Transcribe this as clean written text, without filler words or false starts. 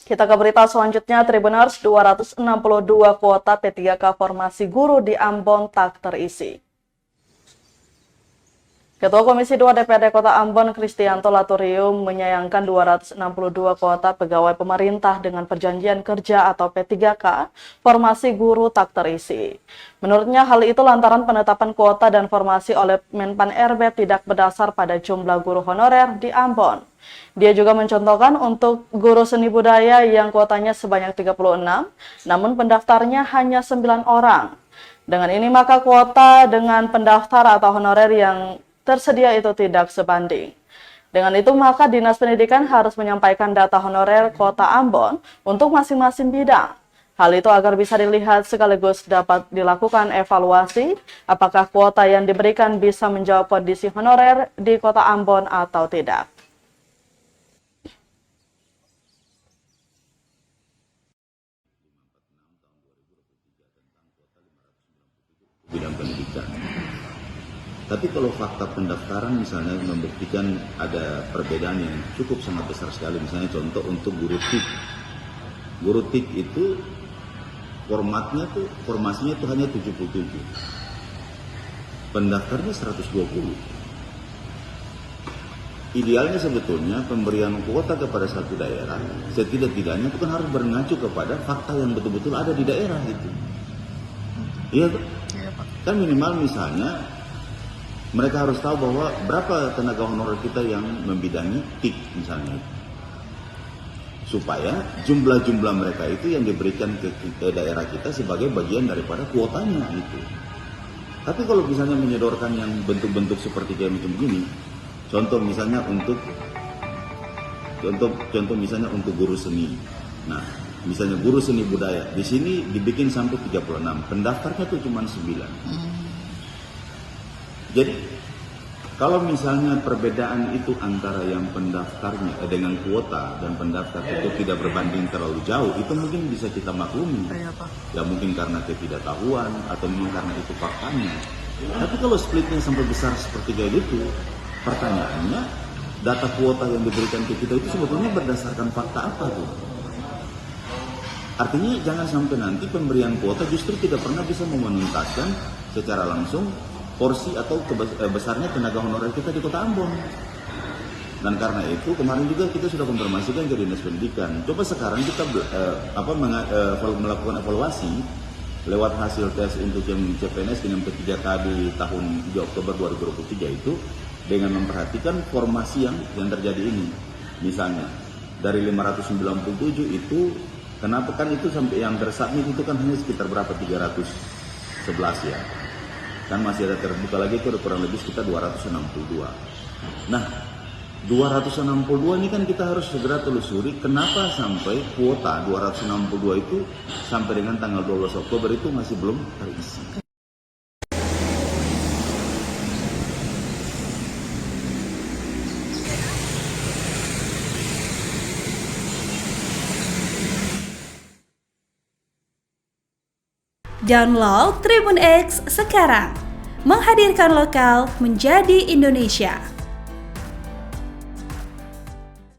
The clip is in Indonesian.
Kita ke berita selanjutnya, Tribuners, 262 kuota P3K formasi guru di Ambon tak terisi. Ketua Komisi 2 DPRD Kota Ambon, Kristianto Laturium, menyayangkan 262 kuota pegawai pemerintah dengan perjanjian kerja atau P3K formasi guru tak terisi. Menurutnya, hal itu lantaran penetapan kuota dan formasi oleh Menpan RB tidak berdasar pada jumlah guru honorer di Ambon. Dia juga mencontohkan untuk guru seni budaya yang kuotanya sebanyak 36, namun pendaftarnya hanya 9 orang. Dengan ini maka kuota dengan pendaftar atau honorer yang tersedia itu tidak sebanding. Dengan itu maka Dinas Pendidikan harus menyampaikan data honorer Kota Ambon untuk masing-masing bidang. Hal itu agar bisa dilihat sekaligus dapat dilakukan evaluasi apakah kuota yang diberikan bisa menjawab kondisi honorer di Kota Ambon atau tidak. Bidang pendidikan. Tapi kalau fakta pendaftaran misalnya membuktikan ada perbedaan yang cukup sangat besar sekali. Misalnya contoh untuk guru TIK. Guru TIK itu formasinya itu hanya 77. Pendaftarnya 120. Idealnya sebetulnya pemberian kuota kepada satu daerah setidak-tidaknya itu kan harus mengacu kepada fakta yang betul-betul ada di daerah itu. Iya kan minimal misalnya mereka harus tahu bahwa berapa tenaga honorer kita yang membidangi TIK misalnya, supaya jumlah-jumlah mereka itu yang diberikan ke daerah kita sebagai bagian daripada kuotanya itu. Tapi kalau misalnya menyodorkan yang bentuk-bentuk seperti kayak macam begini, contoh misalnya untuk guru seni. Nah, misalnya guru seni budaya, di sini dibikin sampai 36, pendaftarnya tuh cuma 9. Jadi, kalau misalnya perbedaan itu antara yang pendaftarnya dengan kuota dan pendaftar itu tidak berbanding terlalu jauh, itu mungkin bisa kita maklumi. Ya mungkin karena ketidaktahuan atau mungkin karena itu faktanya. Tapi kalau splitnya sampai besar seperti kayak gitu, pertanyaannya, data kuota yang diberikan ke kita itu sebetulnya berdasarkan fakta apa tuh? Artinya jangan sampai nanti pemberian kuota justru tidak pernah bisa menuntaskan secara langsung porsi atau besarnya tenaga honorer kita di Kota Ambon. Dan karena itu kemarin juga kita sudah konfirmasikan ke Dinas Pendidikan. Coba sekarang kita melakukan evaluasi lewat hasil tes untuk yang CPNS dengan P3K di tahun Oktober 2023 itu dengan memperhatikan formasi yang terjadi ini. Misalnya dari 597 itu kenapa kan itu sampai yang bersubmit itu kan hanya sekitar berapa 311 ya. Kan masih ada terbuka lagi itu ada kurang lebih sekitar 262. Nah, 262 ini kan kita harus segera telusuri kenapa sampai kuota 262 itu sampai dengan tanggal 12 Oktober itu masih belum terisi. Download Tribun X sekarang, menghadirkan lokal menjadi Indonesia.